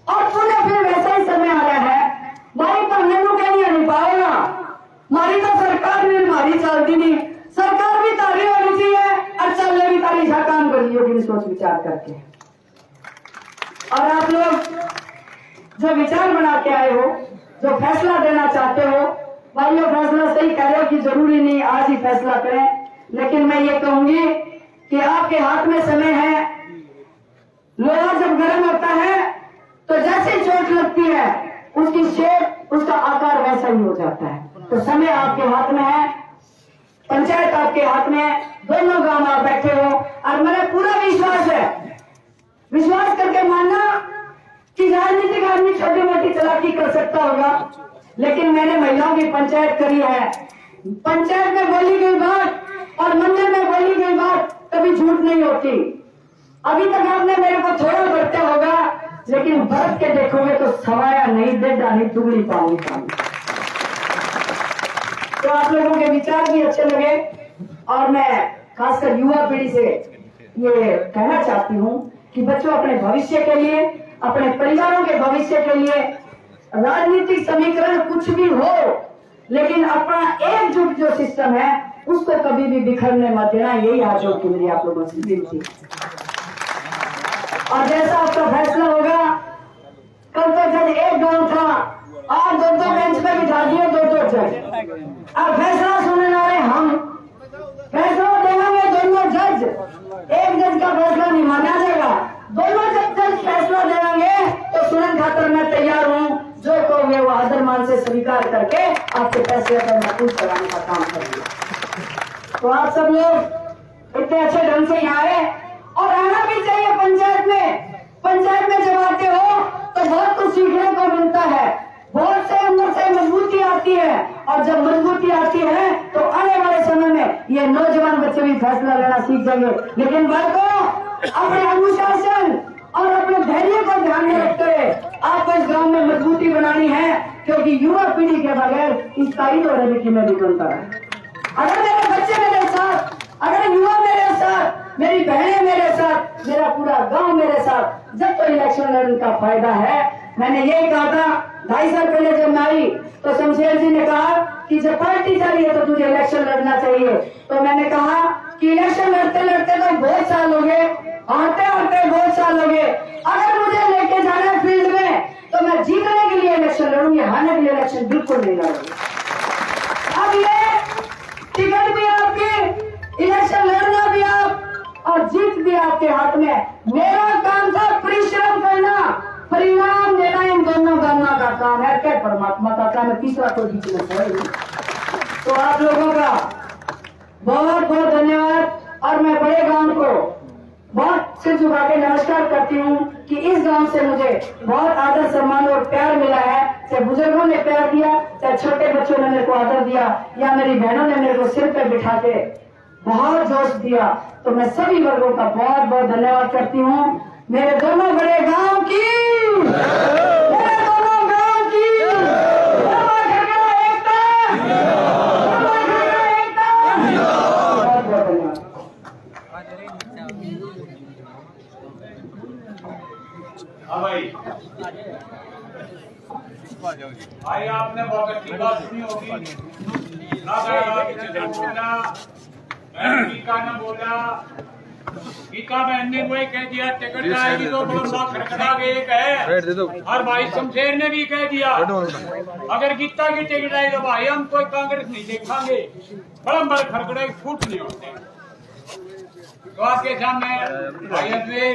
और पुनः फिर वैसा ही समय आ रहा है, भाई तो हमने कहीं नहीं पाएगा, हमारी तो सरकार भी हमारी चलती नहीं, सरकार भी तारी होनी चाहिए और चलने भी तारी काम करी होगी सोच विचार करके। और आप लोग जो विचार बना के आए हो, जो फैसला देना चाहते हो, भाई ये फैसला सही कह रहे हो कि जरूरी नहीं आज ही फैसला करें, लेकिन मैं ये कहूंगी कि आपके हाथ में समय है। लोहा जब गर्म होता है तो जैसे चोट लगती है उसकी शेप, उसका आकार वैसा ही हो जाता है। तो समय आपके हाथ में है, पंचायत आपके हाथ में है, दोनों गांव आप बैठे हो। और मेरा पूरा विश्वास है, विश्वास करके मानना कि राजनीतिक आदमी छोटी मोटी चालाकी कर सकता होगा, लेकिन मैंने महिलाओं की पंचायत करी है। पंचायत में बोली गई बात और मंदिर में बोली गई अभी तक आपने मेरे को थोड़ा बढ़ता होगा, लेकिन बढ़ के देखोगे तो सवाया नहीं दे डाली दुगनी पाऊंगी पाऊंगी। तो आप लोगों के विचार भी अच्छे लगे और मैं खासकर युवा पीढ़ी से ये कहना चाहती हूँ कि बच्चों अपने भविष्य के लिए, अपने परिवारों के भविष्य के लिए राजनीतिक समीकरण कुछ भी हो, लेकिन अपना एकजुट जो सिस्टम है उसको कभी भी बिखरने मत देना। यही हाथ जोड़ के मेरी आप लोगों से विनती। और जैसा आपका फैसला होगा, कल तो जज एक गांव था, आज दो बेंच पे बिठा दिए दो जज। अब फैसला सुनने वाले हम, फैसला देंगे दोनों जज। एक जज का फैसला नहीं माना जाएगा, दोनों जज फैसला देंगे तो सुनने खातर मैं तैयार हूँ। जो कहोगे वो आदर मान से स्वीकार करके आपके फैसले पर महफूज कराने का काम करेंगे। तो आप सब लोग इतने अच्छे ढंग से यहाँ आए और आना भी चाहिए पंचायत में। पंचायत में जब आते हो तो बहुत कुछ सीखने को मिलता है, बहुत से अंदर से मजबूती आती है, और जब मजबूती आती है तो आने वाले समय में ये नौजवान बच्चे भी फैसला लेना सीख जाएंगे। लेकिन बालकों, अपने अनुशासन और अपने धैर्य को ध्यान में रखते हुए आपको इस गांव में मजबूती बनानी है, क्योंकि युवा पीढ़ी के बगैर इस तारीख और अभी में भी बनता है। अगर मेरे बच्चे मेरे साथ, अगर युवा मेरे साथ, मेरी बहनें मेरे साथ, मेरा पूरा गांव मेरे साथ, जब तो इलेक्शन लड़ने का फायदा है। मैंने यही कहा था 2.5 साल पहले जब मैं आई तो शमशेर जी ने कहा कि जब पार्टी जा रही है तो तुझे इलेक्शन लड़ना चाहिए। तो मैंने कहा कि इलेक्शन लड़ते लड़ते तो बहुत साल हो गए, हारते हारते बहुत साल हो गए। अगर मुझे लेके जाना है फील्ड में तो मैं जीतने के लिए इलेक्शन लड़ूंगी, हारने के लिए इलेक्शन बिल्कुल नहीं लड़ूंगी। अब ये टिकट भी आपकी, इलेक्शन लड़ना भी आप, और जीत भी आपके हाथ में। मेरा काम था परिश्रम करना, परिणाम देना इन दोनों कामों का काम है। क्या परमात्मा का काम है, तीसरा कोई बीच में है। तो आप लोगों का बहुत बहुत धन्यवाद। और मैं बड़े गांव को बहुत सिर झुका के नमस्कार करती हूँ कि इस गांव से मुझे बहुत आदर सम्मान और प्यार मिला है। चाहे बुजुर्गों ने प्यार दिया, चाहे छोटे बच्चों ने मेरे को आदर दिया, या मेरी बहनों ने मेरे को सिर पे बिठा के बहुत जोश दिया। तो मैं सभी वर्गों का बहुत बहुत धन्यवाद करती हूँ। मेरे दोनों बड़े गांव की, मेरे दोनों गांव की एकता, बहुत बहुत धन्यवाद। हाँ भाई, भाई आपने बहुत अच्छी बात सुनी होगी। टीका ने बोला, टीका बहन ने वही कह दिया टिकट जाएगी तो बड़ा खड़खड़ा के एक है। और भाई शमशेर ने भी कह दिया अगर गीता की टिकट आई तो भाई हम कोई कांग्रेस नहीं देखांगे। बड़ा बड़े खड़खड़े फूट नहीं होते। तो आपके सामने भाई अजमेर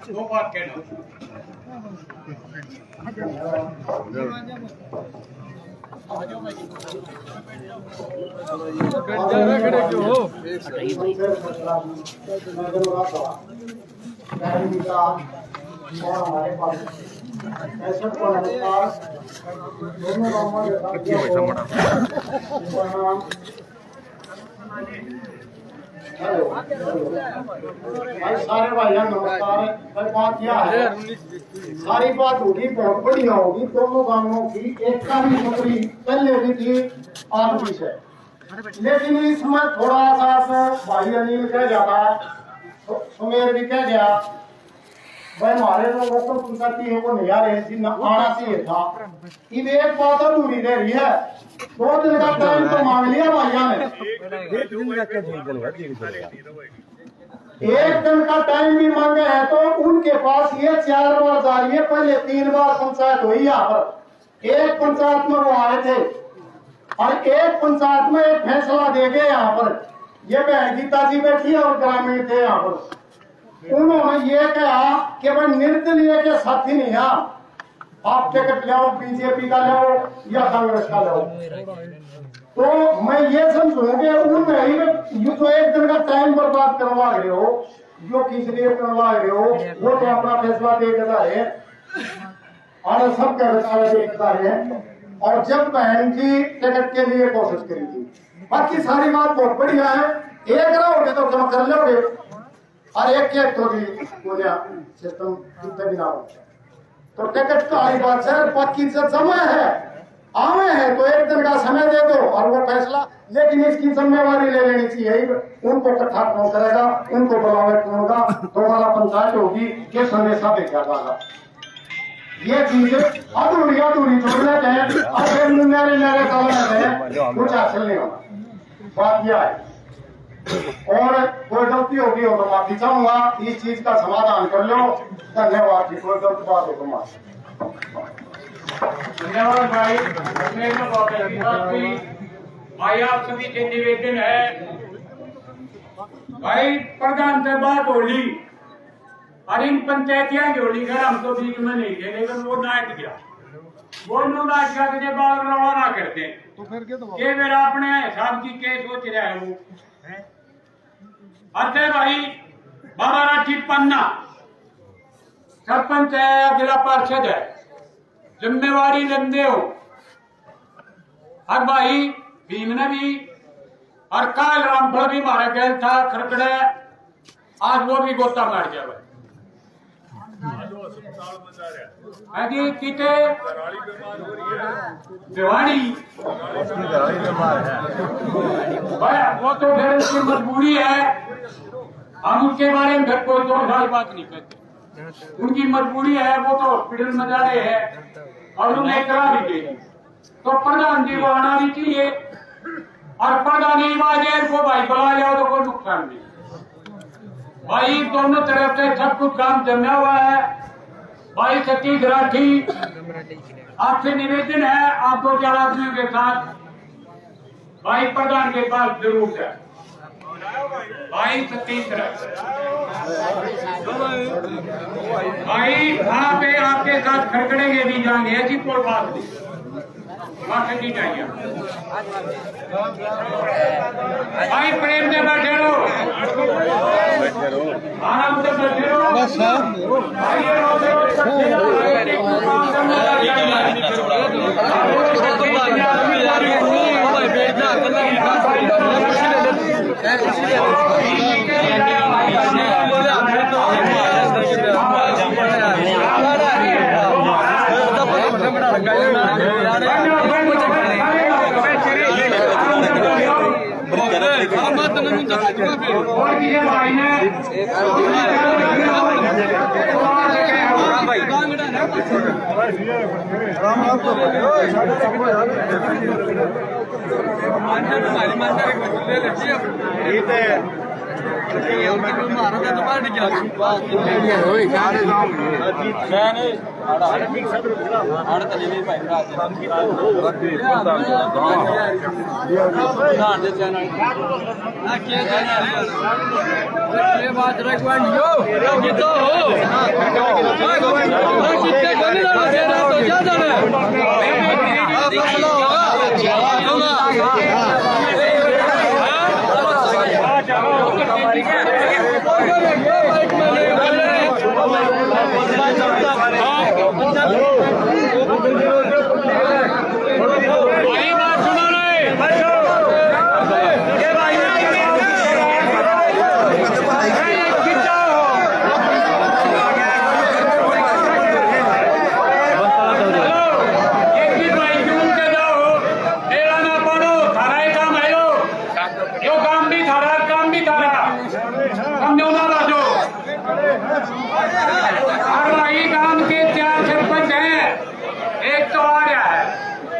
2 बात कहना। भाई सारे भाइयों नमस्कार। भाई बात क्या है, सारी बात होगी बहुत बढ़िया होगी। दोनों गांवों की एकता भी नौकरी पहले भी थी, आज भी है। लेकिन इसमें थोड़ा सा भाई अनिल कह जाता, सुमेर भी कह गया, भाई हमारे लोगों को पंचायती है वो नहीं आ रहे थी, आना चाहिए था। अब एक बात अधूरी रह रही है, 2 दिन का टाइम तो मांग लिया भैया ने। 1 दिन का टाइम भी मांगे है तो उनके पास ये 4 बार जा रही है। पहले 3 बार पंचायत हुई यहाँ पर। एक पंचायत में वो आए थे और एक पंचायत में एक फैसला दे गए यहाँ पर। ये बहन गीता जी बैठी और ग्रामीण थे यहाँ पर। उन्होंने ये कहा कि भाई निर्दलीय के साथी नहीं है, आप टिकट लाओ, बीजेपी का लाओ या कांग्रेस का लाओ। तो मैं ये समझूंगे उनमें जो 1 दिन का टाइम बर्बाद करवा रहे हो, जो किस लिए करवा रहे हो, वो तो अपना फैसला दे के जा रहे हैं और सबका फैसला दे के जा रहे हैं। और जब बहन जी टिकट के लिए कोशिश करी थी, बाकी सारी बात बहुत बढ़िया है। एक रहोगे तो जमा कर लोगे, और एक थोड़ी बोलिया सिस्टम कितने बिना तो टिकट का आई बात है पक्की से समय है आवे है तो एक दिन का समय दे दो और वो फैसला, लेकिन इसकी जिम्मेवारी ले लेनी चाहिए। उनको इकट्ठा कौन करेगा, उनको बुलावे कौन होगा, दोबारा पंचायत होगी, ये संदेशा भेजा जाएगा। ये चीज अधूरी अधूरी छोड़ लेते हैं और फिर मेरे मेरे हैं कुछ हासिल नहीं होगा। बात यह है और कोई गलती होगी हो तो माफी चाहूंगा, इस चीज का समाधान कर लो। धन्यवाद जी, कोई गलत बात हो तो माफी। धन्यवाद भाई, बहुत अच्छी बात हुई भाई। आप सभी के निवेदन है भाई, प्रधान से बात होली और इन पंचायतियां जो लिखा हमको बीच में नहीं थे, लेकिन वो नाट गया, वो नाट गया के बाद रवाना करते तो फिर के मेरा अपने हिसाब की के सोच रहा है वो अरे भाई। बाबा राठी पन्ना सरपंच है, जिला पार्षद है, जिम्मेवारी लेंदे हो। और भाई भीम ने भी और काल रामपुर भी मारा गया था खड़खड़े, आज वो भी गोता मार गया भाई। अभी किते दिवाली वो तो फिर उसकी मजबूरी है, हम उसके बारे में फिर कोई 2 साल बात नहीं करते। उनकी मजबूरी है, वो तो हॉस्पिटल में जा रहे हैं और उन्हें करा भी देगी, तो प्रधान जी को आना भी चाहिए। और प्रधान जी को भाई बुला जाओ तो कोई नुकसान नहीं भाई। दोनों तरफ से सब कुछ काम जमा हुआ है भाई। सतीश राठी आपसे निवेदन है, आप 2-4 आदमियों के साथ भाई प्रधान के पास जरूर है भाई। सतीश राठी भाई आपके साथ खड़खड़ेंगे भी जाएंगे, ऐसी कोई बात नहीं, बात नहीं चाहिए भाई। प्रेम से बैठे रहो, आराम से बैठे रहो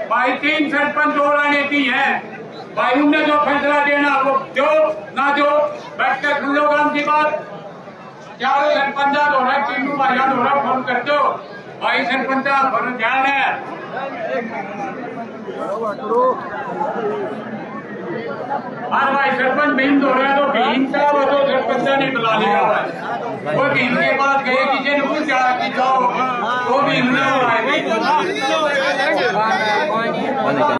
भाई 3 सरपंच और आने की है भाई, उन्हें जो फैसला देना वो जो ना जो बैठ कर सुन लो काम की बात। 4 सरपंच हो रहा है, 3 भाइयों हो रहा, फोन कर दो भाई सरपंच फोन ध्यान है। और भाई सरपंच भीम हो रहा है तो भीम का वो तो सरपंच नहीं बुला लेगा भाई, वो भीम के बाद